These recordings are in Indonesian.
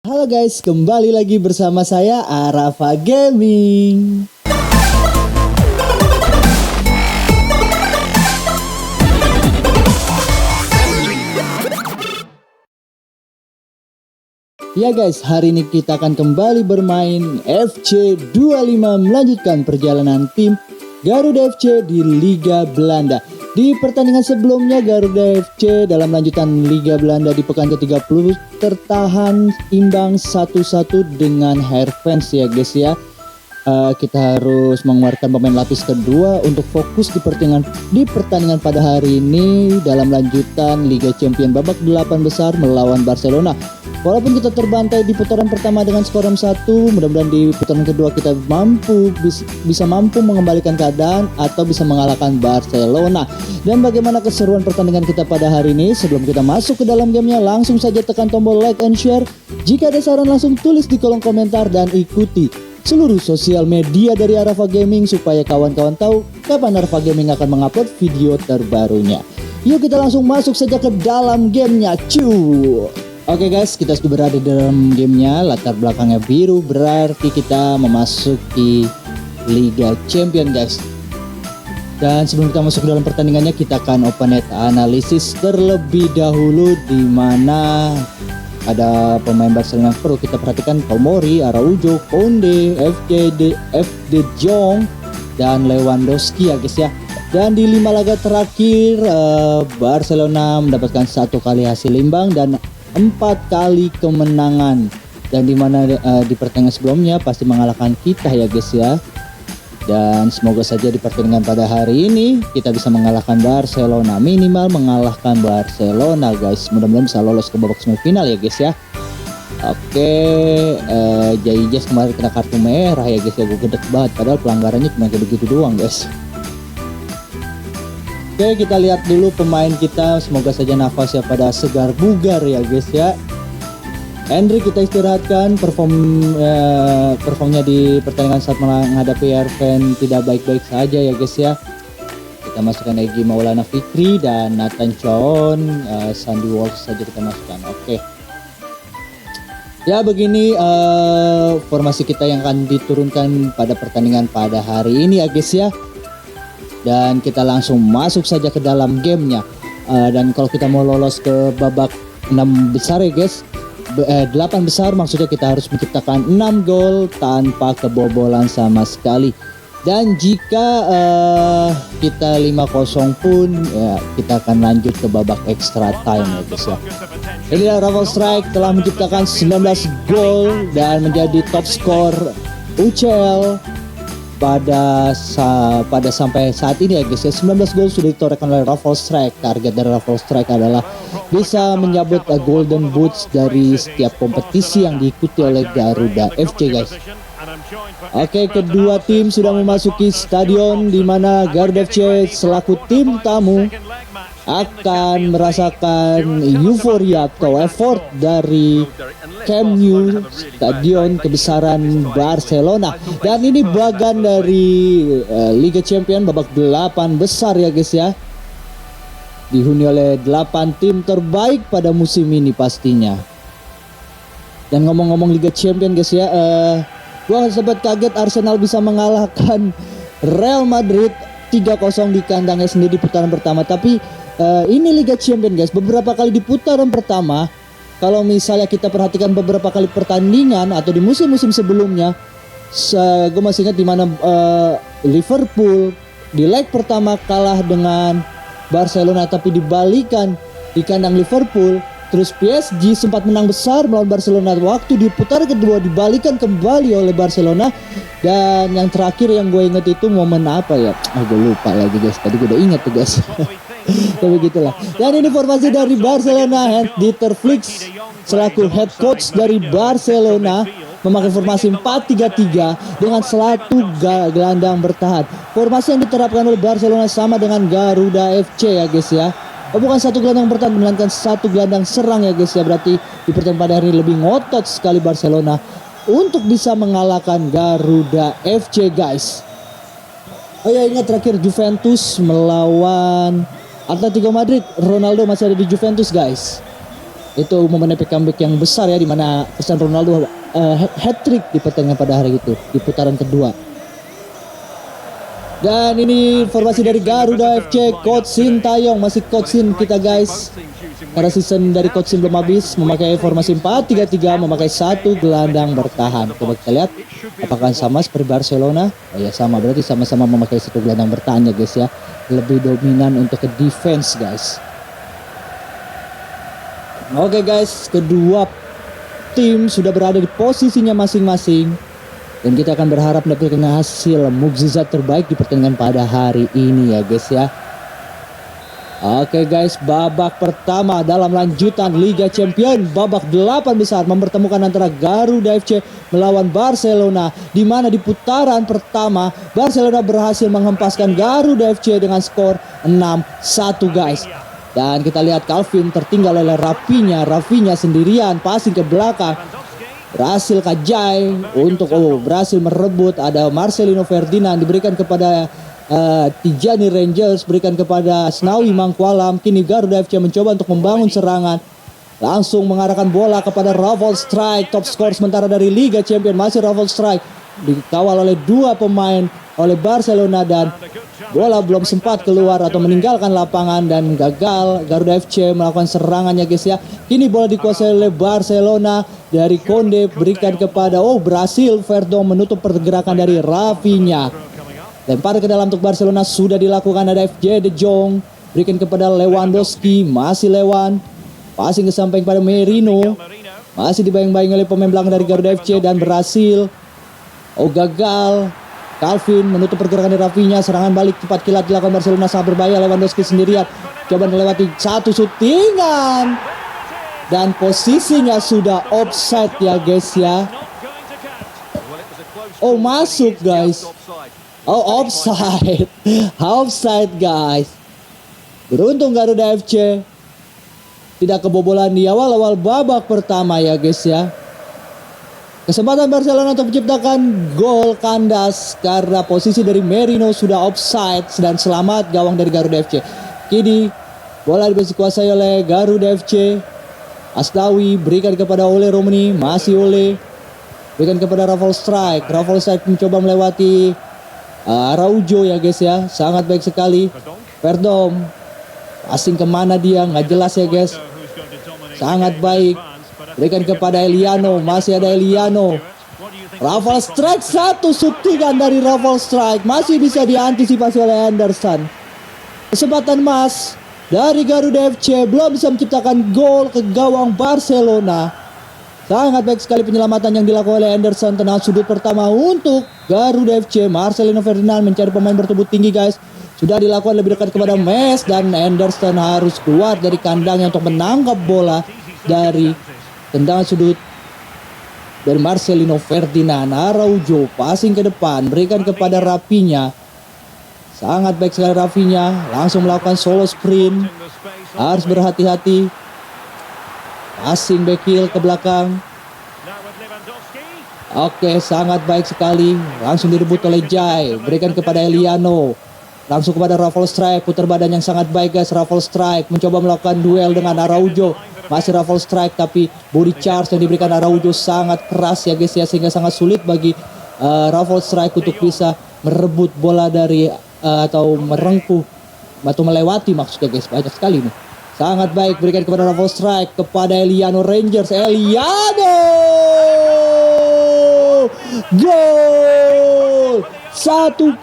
Halo guys, kembali lagi bersama saya Arafa Gaming. Ya guys, hari ini kita akan kembali bermain FC 25 melanjutkan perjalanan tim Garuda FC di Liga Belanda. Di pertandingan sebelumnya Garuda FC dalam lanjutan Liga Belanda di pekan ke-30 tertahan imbang 1-1 dengan Hervens ya guys ya. Kita harus mengeluarkan pemain lapis kedua untuk fokus di pertandingan pada hari ini dalam lanjutan Liga Champions babak 8 besar melawan Barcelona. Walaupun kita terbantai di putaran pertama dengan skor 6-1, mudah-mudahan di putaran kedua kita bisa mampu mengembalikan keadaan atau bisa mengalahkan Barcelona. Dan bagaimana keseruan pertandingan kita pada hari ini? Sebelum kita masuk ke dalam gamenya, langsung saja tekan tombol like and share. Jika ada saran langsung tulis di kolom komentar dan ikuti seluruh sosial media dari Arafa Gaming supaya kawan-kawan tahu kapan Arafa Gaming akan mengupload video terbarunya. Yuk kita langsung masuk saja ke dalam gamenya, cuy. Oke guys, kita sudah berada di dalam gamenya. Latar belakangnya biru berarti kita memasuki Liga Champion guys. Dan sebelum kita masuk ke dalam pertandingannya, kita akan open net analisis terlebih dahulu, di mana ada pemain Barcelona perlu kita perhatikan: Tomori, Araujo, Konde, De Jong, dan Lewandowski ya guys ya. Dan di 5 laga terakhir Barcelona mendapatkan 1 kali hasil imbang dan 4 kali kemenangan, dan dimana di pertandingan sebelumnya pasti mengalahkan kita ya guys ya. Dan semoga saja di pertandingan pada hari ini kita bisa mengalahkan Barcelona, minimal mengalahkan Barcelona guys. Mudah-mudahan bisa lolos ke babak semifinal ya guys ya. Oke, Jais kemarin kena kartu merah ya guys ya, gue gedek banget padahal pelanggarannya cuma kayak begitu doang guys. Oke, kita lihat dulu pemain kita, semoga saja nafasnya pada segar bugar ya guys ya. Hendrik kita istirahatkan, performnya di pertandingan saat menghadapi Herven tidak baik-baik saja ya guys ya. Kita masukkan Egy Maulana Fikri dan Nathan Choon, Sandy Walsh saja kita masukkan. Oke. Ya begini formasi kita yang akan diturunkan pada pertandingan pada hari ini ya guys ya. Dan kita langsung masuk saja ke dalam gamenya. Dan kalau kita mau lolos ke babak 6 besar ya guys, 8 besar maksudnya, kita harus menciptakan 6 gol tanpa kebobolan sama sekali. Dan jika kita 5-0 pun ya, kita akan lanjut ke babak extra time ya guys ya. Inilah Rafael Strike telah menciptakan 19 gol dan menjadi top skor UCL pada sampai saat ini ya guys ya. 19 gol sudah ditorehkan oleh Rafael Strike. Target dari Rafael Strike adalah bisa menyabut Golden Boots dari setiap kompetisi yang diikuti oleh Garuda FC guys. Oke, kedua tim sudah memasuki stadion, di mana Garuda FC selaku tim tamu akan merasakan euforia atau effort dari Camp Nou, stadion kebesaran Barcelona. Dan ini bagian dari Liga Champions babak 8 besar ya guys ya. Dihuni oleh 8 tim terbaik pada musim ini pastinya. Dan ngomong-ngomong Liga Champions guys ya, gua sempat kaget Arsenal bisa mengalahkan Real Madrid 3-0 di kandangnya sendiri di putaran pertama. Tapi ini Liga Champions guys, beberapa kali di putaran pertama, kalau misalnya kita perhatikan beberapa kali pertandingan atau di musim-musim sebelumnya, gue masih ingat di mana Liverpool di leg pertama kalah dengan Barcelona tapi dibalikan di kandang Liverpool. Terus PSG sempat menang besar melawan Barcelona, waktu di putaran kedua dibalikan kembali oleh Barcelona. Dan yang terakhir yang gue inget itu momen apa ya, gue lupa lagi guys, tadi gue udah inget tuh guys. Tapi gitulah. Dan ini formasi dari Barcelona, Hans-Dieter Flick selaku head coach dari Barcelona memakai formasi 4-3-3 dengan satu gelandang bertahan. Formasi yang diterapkan oleh Barcelona sama dengan Garuda FC ya guys ya. Bukan satu gelandang bertahan, melainkan satu gelandang serang ya guys ya. Berarti di pertandingan pada hari ini lebih ngotot sekali Barcelona untuk bisa mengalahkan Garuda FC guys. Oh ya, ingat terakhir Juventus melawan Atletico Madrid, Ronaldo masih ada di Juventus guys. Itu momen epic comeback yang besar ya, di mana Cristiano Ronaldo hat-trick di pertandingan pada hari itu di putaran kedua. Dan ini formasi dari Garuda FC, Coach Sintayong, masih Coach Sin kita guys. Karena season dari Coach Sin belum habis, memakai formasi 4-3-3, memakai satu gelandang bertahan. Coba kita lihat apakah sama seperti Barcelona. Oh ya sama, berarti sama-sama memakai satu gelandang bertahan ya guys ya. Lebih dominan untuk ke defense guys. Oke guys, kedua tim sudah berada di posisinya masing-masing. Dan kita akan berharap mendapatkan hasil mukjizat terbaik di pertandingan pada hari ini ya guys ya. Oke guys, babak pertama dalam lanjutan Liga Champions, babak 8 besar mempertemukan antara Garuda FC melawan Barcelona, di mana di putaran pertama Barcelona berhasil menghempaskan Garuda FC dengan skor 6-1 guys. Dan kita lihat Calvin tertinggal oleh Rafinha sendirian, passing ke belakang. Berhasil Kajai untuk berhasil merebut, ada Marcelino Ferdinand diberikan kepada Tijani Rangers, berikan kepada Snawi Mangkualam. Kini Garuda FC mencoba untuk membangun serangan, langsung mengarahkan bola kepada Rafael Strike, top skor sementara dari Liga Champions. Masih Rafael Strike dikawal oleh dua pemain oleh Barcelona, dan bola belum sempat keluar atau meninggalkan lapangan dan gagal Garuda FC melakukan serangannya guys ya. Kini bola dikuasai oleh Barcelona dari Konde, berikan kepada berhasil Verdon menutup pergerakan dari Rafinha. Lempar ke dalam untuk Barcelona sudah dilakukan, ada FJ De Jong, berikan kepada Lewandowski, masih Lewan, passing ke samping pada Merino, masih dibayang-bayang oleh pemain belakang dari Garuda FC dan berhasil. Gagal. Calvin menutup pergerakan dari Rafinha, serangan balik cepat kilat dilakukan Barcelona, sangat berbahaya. Lewandowski sendirian coba melewati satu syutingan dan posisinya sudah offside ya guys ya. Masuk guys. Offside. Offside guys. Beruntung Garuda FC tidak kebobolan di awal-awal babak pertama ya guys ya. Kesempatan Barcelona untuk menciptakan gol kandas karena posisi dari Merino sudah offside, dan selamat gawang dari Garuda FC. Kini bola dikuasai oleh Garuda FC. Aslawi berikan kepada Ole Romani, masih Ole, berikan kepada Rafael Strike. Rafael Strike mencoba melewati Araujo ya guys ya, sangat baik sekali. Verdom, asing kemana dia nggak jelas ya guys, sangat baik. Berikan kepada Eliano, masih ada Eliano. Rafael Strike, satu syutingan dari Rafael Strike masih bisa diantisipasi oleh Anderson. Kesempatan emas dari Garuda FC, belum bisa menciptakan gol ke gawang Barcelona. Sangat baik sekali penyelamatan yang dilakukan oleh Anderson. Tenang sudut pertama untuk Garuda FC. Marcelino Ferdinand mencari pemain bertubuh tinggi guys. Sudah dilakukan lebih dekat kepada Mes, dan Anderson harus keluar dari kandangnya untuk menangkap bola dari tendangan sudut dari Marcelino Ferdinand. Araujo passing ke depan, berikan kepada Rafinha. Sangat baik sekali Rafinha, langsung melakukan solo sprint. Harus berhati-hati. Passing back heel ke belakang. Oke, sangat baik sekali. Langsung direbut oleh Jai, berikan kepada Eliano. Langsung kepada Rafael Strike, putar badan yang sangat baik guys. Rafael Strike mencoba melakukan duel dengan Araujo. Masih Rafael Strike, tapi body charge yang diberikan Araujo sangat keras ya guys ya, sehingga sangat sulit bagi Rafael Strike untuk bisa merebut bola dari atau merengkuh atau melewati maksudnya guys. Banyak sekali nih. Sangat baik, berikan kepada Rafael Strike, kepada Eliano Rangers. Eliano! Gol! 1-0,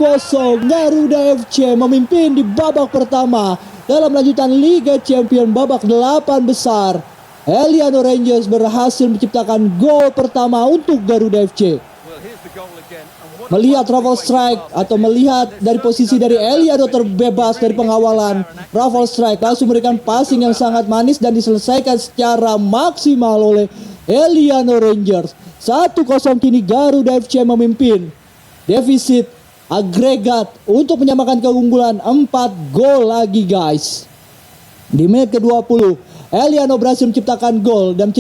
Garuda FC memimpin di babak pertama dalam lanjutan Liga Champions babak 8 besar. Eliano Rangers berhasil menciptakan gol pertama untuk Garuda FC. Melihat Rafael Strike atau melihat dari posisi dari Eliano terbebas dari pengawalan, Rafael Strike langsung memberikan passing yang sangat manis dan diselesaikan secara maksimal oleh Eliano Rangers. 1-0 kini Garuda FC memimpin. Defisit agregat untuk menyamakan keunggulan 4 gol lagi guys. Di menit ke-20 Eliano berhasil menciptakan gol dan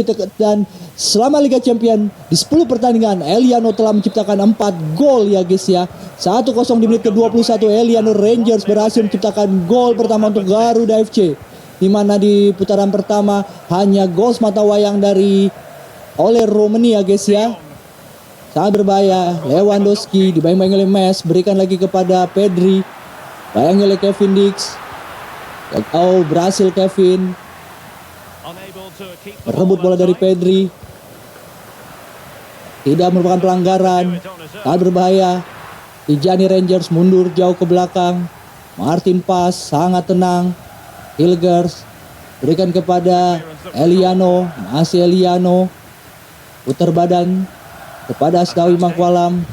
selama Liga Champions di 10 pertandingan Eliano telah menciptakan 4 gol ya guys ya. 1-0 di menit ke-21 Eliano Rangers berhasil menciptakan gol pertama untuk Garuda FC. di mana di putaran pertama hanya gol mata wayang dari oleh Romani ya guys ya. Sangat berbahaya. Lewandowski dibayang-bayang oleh Mes, berikan lagi kepada Pedri, bayang oleh Kevin Dix. Oh, berhasil Kevin merebut bola dari Pedri. Tidak merupakan pelanggaran. Sangat berbahaya. Tijani Rangers mundur jauh ke belakang. Martin Pas sangat tenang. Hilgers berikan kepada Eliano, masih Eliano. Putar badan kepada Asnawi Mangkualam.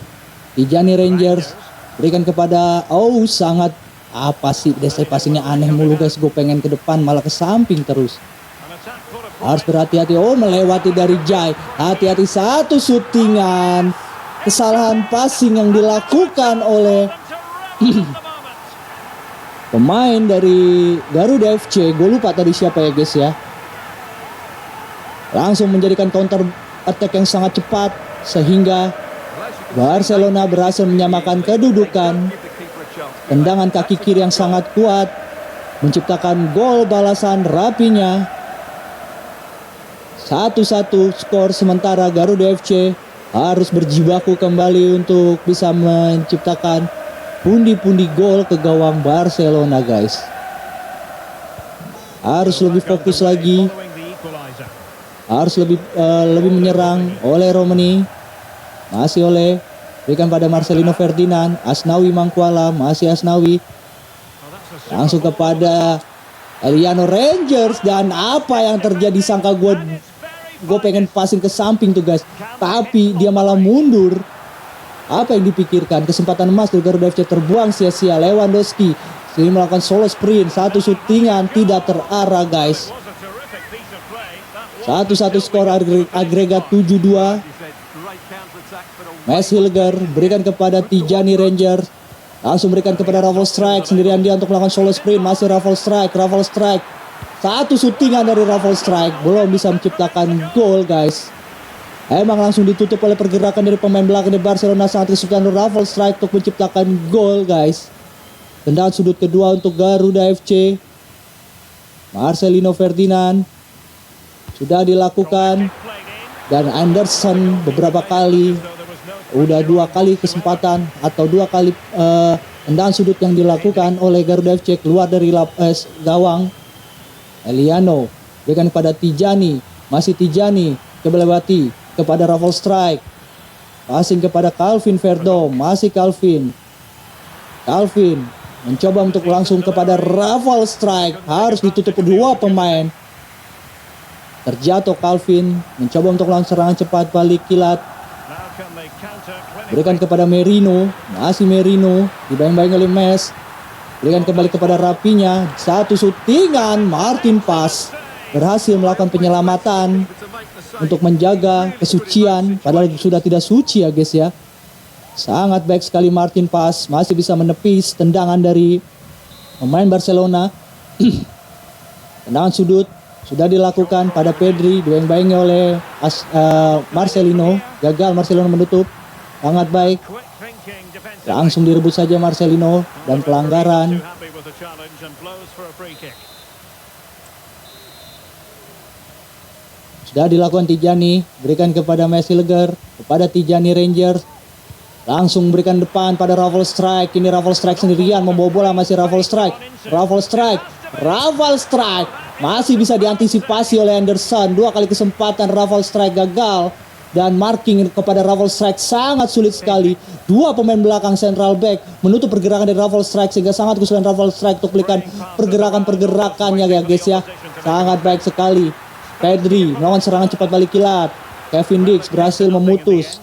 Tijani Rangers berikan kepada sangat apa sih desai passingnya aneh mulu guys. Gue pengen ke depan malah ke samping terus. Harus berhati-hati. Melewati dari Jai. Hati-hati, satu syutingan. Kesalahan passing yang dilakukan oleh pemain dari Garuda FC. Gue lupa tadi siapa ya guys ya. Langsung menjadikan counter attack yang sangat cepat sehingga Barcelona berhasil menyamakan kedudukan. Tendangan kaki kiri yang sangat kuat menciptakan gol balasan Rapinya. 1-1 skor, sementara Garuda FC harus berjibaku kembali untuk bisa menciptakan pundi-pundi gol ke gawang Barcelona guys. Harus lebih fokus lagi. Harus lebih menyerang oleh Romani. Masih oleh berikan pada Marcelino Ferdinand. Asnawi Mangkualam, masih Asnawi. Langsung kepada Eliano Rangers. Dan apa yang terjadi, sangka gue pengen passing ke samping tuh guys, tapi dia malah mundur. Apa yang dipikirkan? Kesempatan emas dari Garuda FC terbuang sia-sia. Lewandowski sini melakukan solo sprint, satu syutingan tidak terarah guys. 1-1 skor, agregat 7-2. Mes Hilger berikan kepada Tijani Rangers. Langsung berikan kepada Raffle Strike. Sendirian dia untuk melakukan solo sprint. Masih Raffle Strike. Satu syutingan dari Raffle Strike. Belum bisa menciptakan gol guys. Emang langsung ditutup oleh pergerakan dari pemain belakang di Barcelona. Sangat kesulitan Raffle Strike untuk menciptakan gol guys. Tendangan sudut kedua untuk Garuda FC. Marcelino Ferdinand sudah dilakukan. Dan Anderson beberapa kali, udah 2 kali kesempatan atau 2 kali tendangan sudut yang dilakukan oleh Garuda FC keluar dari gawang. Eliano berikan kepada Tijani, masih Tijani melewati kepada Raffle Strike. Passing kepada Calvin Verdom, masih Calvin mencoba untuk langsung kepada Raffle Strike. Harus ditutup kedua pemain. Terjatuh Calvin, mencoba untuk langsung serangan cepat balik kilat. Berikan kepada Merino, masih Merino, dibayang-bayang oleh Mes. Berikan kembali kepada Rapinya, satu syutingan. Martin Pas berhasil melakukan penyelamatan untuk menjaga kesucian, padahal sudah tidak suci ya guys ya. Sangat baik sekali Martin Pas, masih bisa menepis tendangan dari pemain Barcelona. Tendangan sudut sudah dilakukan pada Pedri, dibayang-bayangi oleh Marcelino. Gagal Marcelino menutup. Sangat baik. Langsung direbut saja Marcelino dan pelanggaran. Sudah dilakukan Tijani, berikan kepada Mes Hilger, kepada Tijani Rangers. Langsung berikan depan pada Raffle Strike. Ini Raffle Strike sendirian membawa bola, masih Raffle Strike. Masih bisa diantisipasi oleh Anderson. 2 kali kesempatan Raffle Strike gagal. Dan marking kepada Raffle Strike sangat sulit sekali. 2 pemain belakang central back menutup pergerakan dari Raffle Strike sehingga sangat kesulitan Raffle Strike untuk melakukan pergerakannya ya guys ya. Sangat baik sekali. Pedri melakukan serangan cepat balik kilat. Kevin Dix berhasil memutus.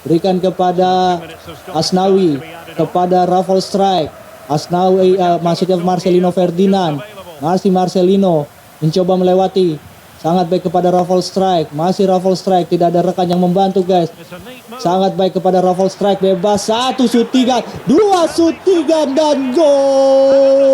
Berikan kepada Asnawi, kepada Raffle Strike. Asnawi maksudnya Marcelino Ferdinand. Masih Marcelino mencoba melewati. Sangat baik kepada Raffle Strike. Masih Raffle Strike. Tidak ada rekan yang membantu guys. Sangat baik kepada Raffle Strike. Bebas. 1 syutingan. 2 syutingan dan gol.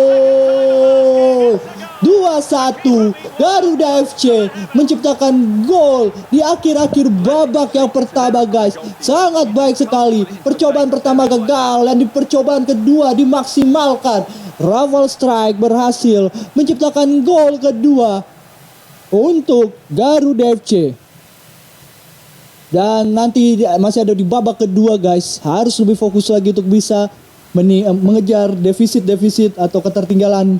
2-1. Garuda FC menciptakan gol di akhir-akhir babak yang pertama guys. Sangat baik sekali. Percobaan pertama gagal dan di percobaan kedua dimaksimalkan. Raffle Strike berhasil menciptakan gol kedua untuk Garuda FC. Dan nanti masih ada di babak kedua guys, harus lebih fokus lagi untuk bisa mengejar defisit atau ketertinggalan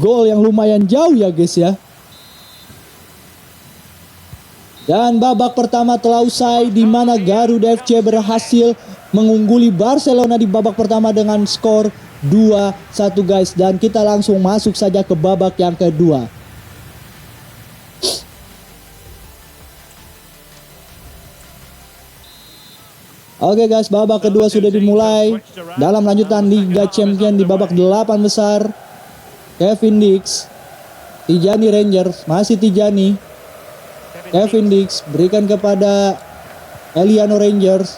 gol yang lumayan jauh ya guys ya. Dan babak pertama telah usai di mana Garuda FC berhasil mengungguli Barcelona di babak pertama dengan skor 2-1 guys. Dan kita langsung masuk saja ke babak yang kedua. Oke guys, babak kedua sudah dimulai. Dalam lanjutan Liga Champion di babak 8 besar, Kevin Dix, Tijani Rangers, masih Tijani. Kevin Dix berikan kepada Eliano Rangers.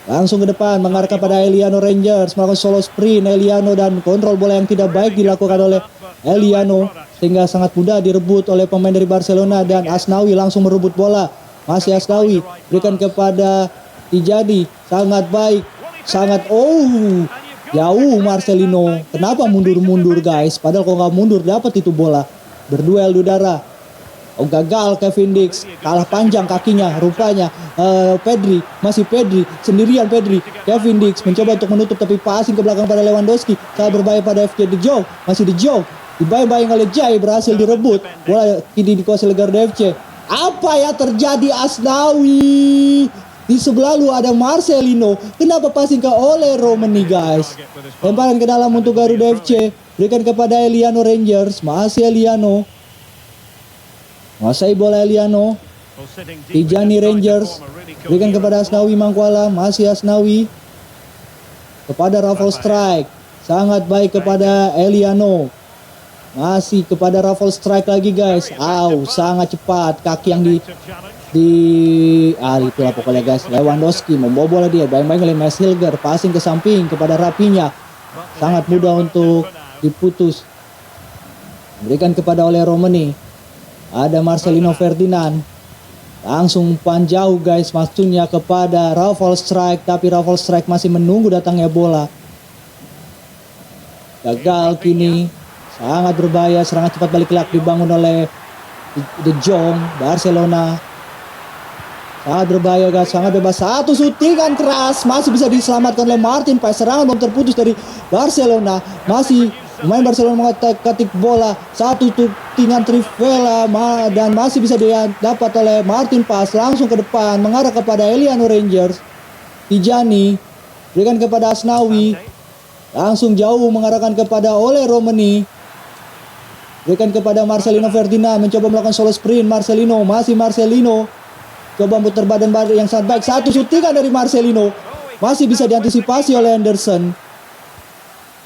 Langsung ke depan mengarah kepada Eliano Rangers, melakukan solo sprint Eliano dan kontrol bola yang tidak baik dilakukan oleh Eliano sehingga sangat mudah direbut oleh pemain dari Barcelona. Dan Asnawi langsung merebut bola. Masih Asnawi berikan kepada Tijani, sangat baik, sangat jauh Marcelino. Kenapa mundur-mundur guys? Padahal kalau nggak mundur dapat itu bola. Berduel di udara. Gagal Kevin Dix, kalah panjang kakinya rupanya. Pedri, masih Pedri, sendirian Pedri. Kevin Dix mencoba untuk menutup tapi passing ke belakang pada Lewandowski. Sangat berbahaya pada FC De Jong, masih De Jong. Dibayang-bayang oleh Jai, berhasil direbut. Bola kini dikuasai oleh Garuda FC. Apa ya terjadi Asnawi? Di sebelah lu ada Marcelino. Kenapa passing ke Ole Romani guys? Lemparan ke dalam untuk Garuda FC. Berikan kepada Eliano Rangers. Masih Eliano. Masih bola Eliano. Tijani Rangers. Berikan kepada Asnawi Mangkuala. Masih Asnawi. Kepada Raffle Strike. Sangat baik kepada Eliano. Masih kepada Raffle Strike lagi guys. Sangat cepat. Kaki yang itulah pokoknya guys. Lewandowski membawa bola dia, bayang-bayang oleh Mes Hilger, passing ke samping kepada Rapinya, sangat mudah untuk diputus. Berikan kepada oleh Romani, ada Marcelino Ferdinand, langsung umpan jauh guys, maksudnya kepada Raffle Strike, tapi Raffle Strike masih menunggu datangnya bola. Gagal kini, sangat berbahaya. Serangan cepat balik lagi dibangun oleh De Jong, Barcelona. Sangat berbahaya guys, sangat bebas. Satu shootingan keras, masih bisa diselamatkan oleh Martin Paes. Serangan belum terputus dari Barcelona. Masih pemain Barcelona mengetik bola. Satu shootingan Trivela dan masih bisa didapat oleh Martin Paes. Langsung ke depan, mengarah kepada Eliano Rangers. Tijani, berikan kepada Asnawi. Langsung jauh mengarahkan kepada Ole Romani. Berikan kepada Marcelino Ferdinand, mencoba melakukan solo sprint. Marcelino, masih Marcelino. Coba memutar badan yang sangat baik. Satu shootingan dari Marcelino. Masih bisa diantisipasi oleh Anderson.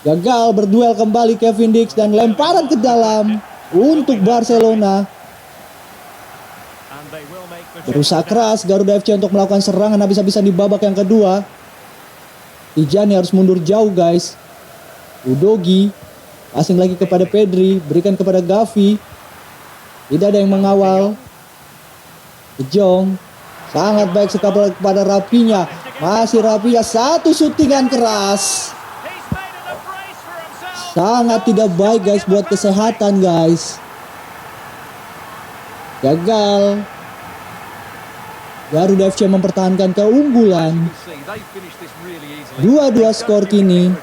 Gagal, berduel kembali Kevin Dix dan lemparan ke dalam untuk Barcelona. Berusaha keras Garuda FC untuk melakukan serangan habis-habisan di babak yang kedua. Tijani harus mundur jauh guys. Udogi passing lagi kepada Pedri, berikan kepada Gavi. Tidak ada yang mengawal. De Jong sangat baik sekali kepada Rapinya. Masih Rapinya, satu shootingan keras. Sangat tidak baik guys buat kesehatan guys. Gagal. Garuda FC mempertahankan keunggulan. 2-2 skor kini.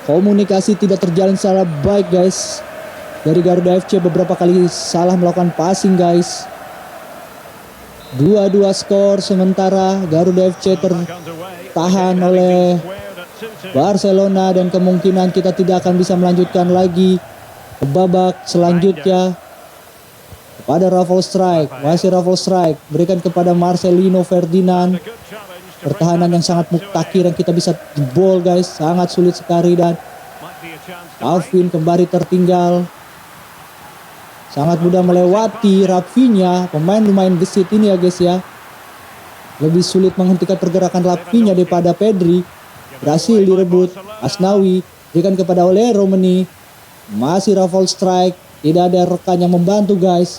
Komunikasi tidak terjalin secara baik guys. Dari Garuda FC beberapa kali salah melakukan passing guys. 2-2 skor, sementara Garuda FC tertahan oleh Barcelona dan kemungkinan kita tidak akan bisa melanjutkan lagi ke babak selanjutnya. Kepada Raffle Strike, masih Raffle Strike, berikan kepada Marcelino Ferdinand. Pertahanan yang sangat muktakir yang kita bisa jebol guys, sangat sulit sekali. Dan Alvin kembali tertinggal. Sangat mudah melewati Rafinha, pemain lumayan gesit ini ya guys ya. Lebih sulit menghentikan pergerakan Rafinha daripada Pedri. Berhasil direbut Asnawi, berikan kepada Ole Romani. Masih Raffle Strike, tidak ada rekan yang membantu guys.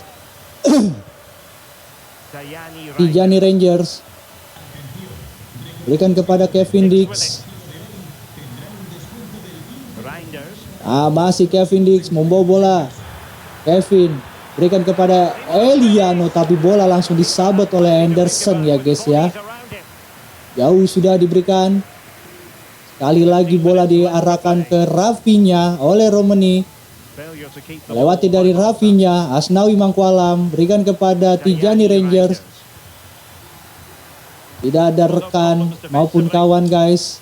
Tijani Rangers, berikan kepada Kevin Dix. Masih Kevin Dix membawa bola. Kevin berikan kepada Eliano, tapi bola langsung disabet oleh Anderson ya guys ya. Jauh sudah diberikan. Sekali lagi bola diarahkan ke Rafinha oleh Romani. Melewati dari Rafinha, Asnawi Mangkualam berikan kepada Tijani Rangers. Tidak ada rekan maupun kawan guys.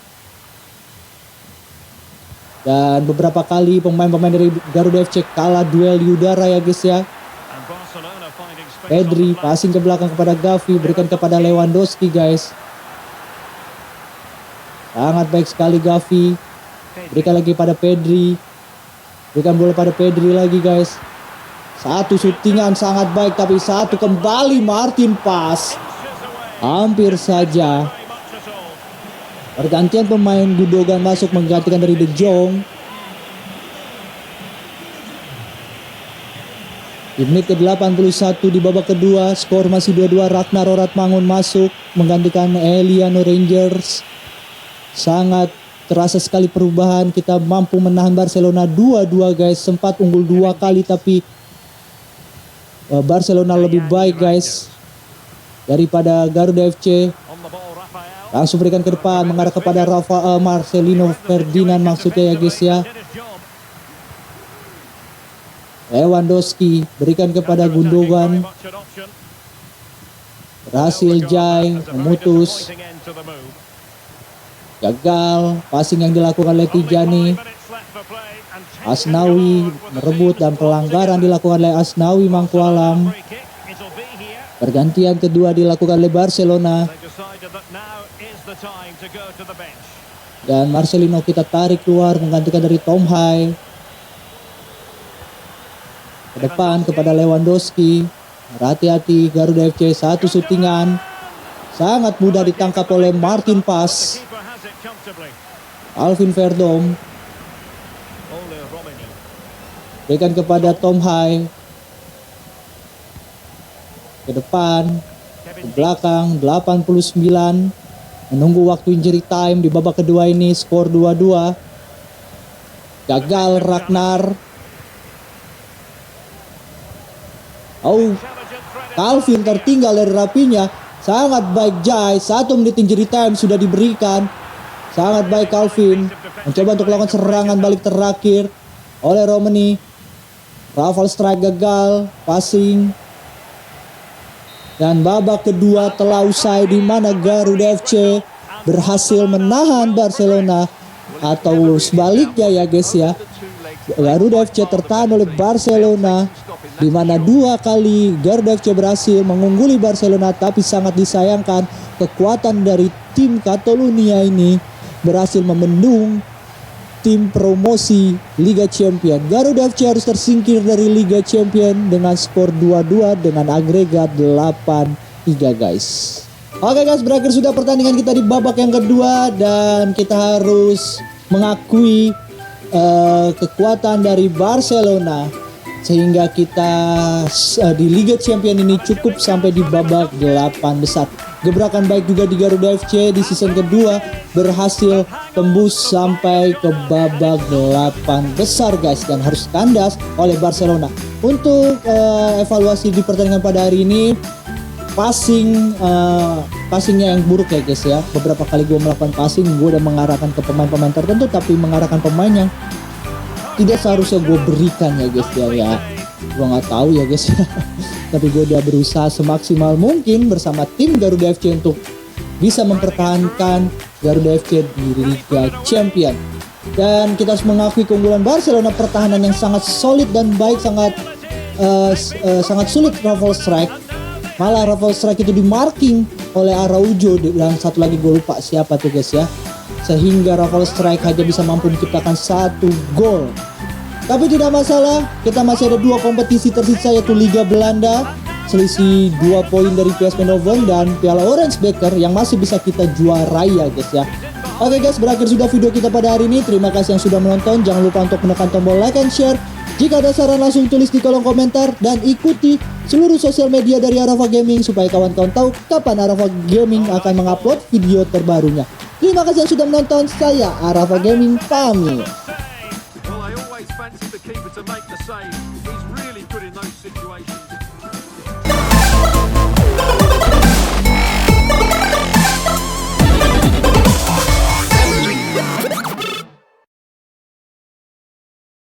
Dan beberapa kali pemain-pemain dari Garuda FC kalah duel di udara ya guys ya. Pedri passing ke belakang kepada Gavi, berikan kepada Lewandowski guys. Sangat baik sekali Gavi. Berikan lagi pada Pedri. Berikan bola pada Pedri lagi guys. Satu syutingan sangat baik, tapi satu kembali Martin Pas. Hampir saja. Pergantian pemain, Gundogan masuk menggantikan dari De Jong. Di menit ke-81 di babak kedua, skor masih 2-2. Ragnar Oratmangun masuk menggantikan Eliano Rangers. Sangat terasa sekali perubahan. Kita mampu menahan Barcelona 2-2 guys. Sempat unggul 2 kali tapi Barcelona lebih baik guys daripada Garuda FC. Langsung berikan ke depan, mengarah kepada Marcelino Ferdinand maksudnya ya guys ya. Lewandowski berikan kepada Gundogan. Berhasil Jai memutus. Gagal passing yang dilakukan oleh Tijani. Asnawi merebut dan pelanggaran dilakukan oleh Asnawi Mangkualam. Pergantian kedua dilakukan oleh Barcelona. Dan Marcelino kita tarik keluar menggantikan dari Tom Hai. Ke depan kepada Lewandowski. Hati-hati Garuda FC, satu syutingan. Sangat mudah ditangkap oleh Martin Pas. Alvin Verdom. Berikan kepada Tom Hai. Ke depan. Ke belakang 89. Menunggu waktu injury time di babak kedua ini, skor 2-2. Gagal Ragnar. Calvin tertinggal dari Rafinha. Sangat baik Jai. 1 menit injury time sudah diberikan. Sangat baik Calvin. Mencoba untuk melakukan serangan balik terakhir oleh Romani. Rafael strike gagal. Passing. Dan babak kedua telah usai di mana Garuda FC berhasil menahan Barcelona, atau sebaliknya ya guys ya. Garuda FC tertahan oleh Barcelona, di mana 2 kali Garuda FC berhasil mengungguli Barcelona, tapi sangat disayangkan kekuatan dari tim Catalonia ini berhasil membendung tim promosi Liga Champion. Garuda FC harus tersingkir dari Liga Champion dengan skor 2-2 dengan agregat 8-3 guys. Oke guys, berakhir sudah pertandingan kita di babak yang kedua dan kita harus mengakui kekuatan dari Barcelona sehingga kita di Liga Champion ini cukup sampai di babak 8 besar. Gebrakan baik juga di Garuda FC di season kedua berhasil tembus sampai ke babak 8 besar guys, dan harus kandas oleh Barcelona. Untuk evaluasi di pertandingan pada hari ini, passingnya yang buruk ya guys ya. Beberapa kali gue melakukan passing, gue udah mengarahkan ke pemain-pemain tertentu, tapi mengarahkan pemain yang tidak seharusnya gue berikan ya guys ya. Gue nggak tahu ya guys ya. Tapi gue udah berusaha semaksimal mungkin bersama tim Garuda FC untuk bisa mempertahankan Garuda FC di Liga Champion. Dan kita harus mengakui keunggulan Barcelona, pertahanan yang sangat solid dan baik, sangat sulit Rafael strike. Malah Rafael strike itu dimarking oleh Araujo dan satu lagi gue lupa siapa tuh guys ya. Sehingga Rafael strike hanya bisa mampu menciptakan 1 gol. Tapi tidak masalah, kita masih ada 2 kompetisi tersisa, yaitu Liga Belanda, selisih 2 poin dari PSV Eindhoven, dan Piala Orange Baker yang masih bisa kita juarai ya guys ya. Oke guys, berakhir sudah video kita pada hari ini. Terima kasih yang sudah menonton. Jangan lupa untuk menekan tombol like and share. Jika ada saran langsung tulis di kolom komentar, dan ikuti seluruh sosial media dari Arafah Gaming supaya kawan-kawan tahu kapan Arafah Gaming akan mengupload video terbarunya. Terima kasih yang sudah menonton. Saya Arafah Gaming pamit. say he's really good in those situations.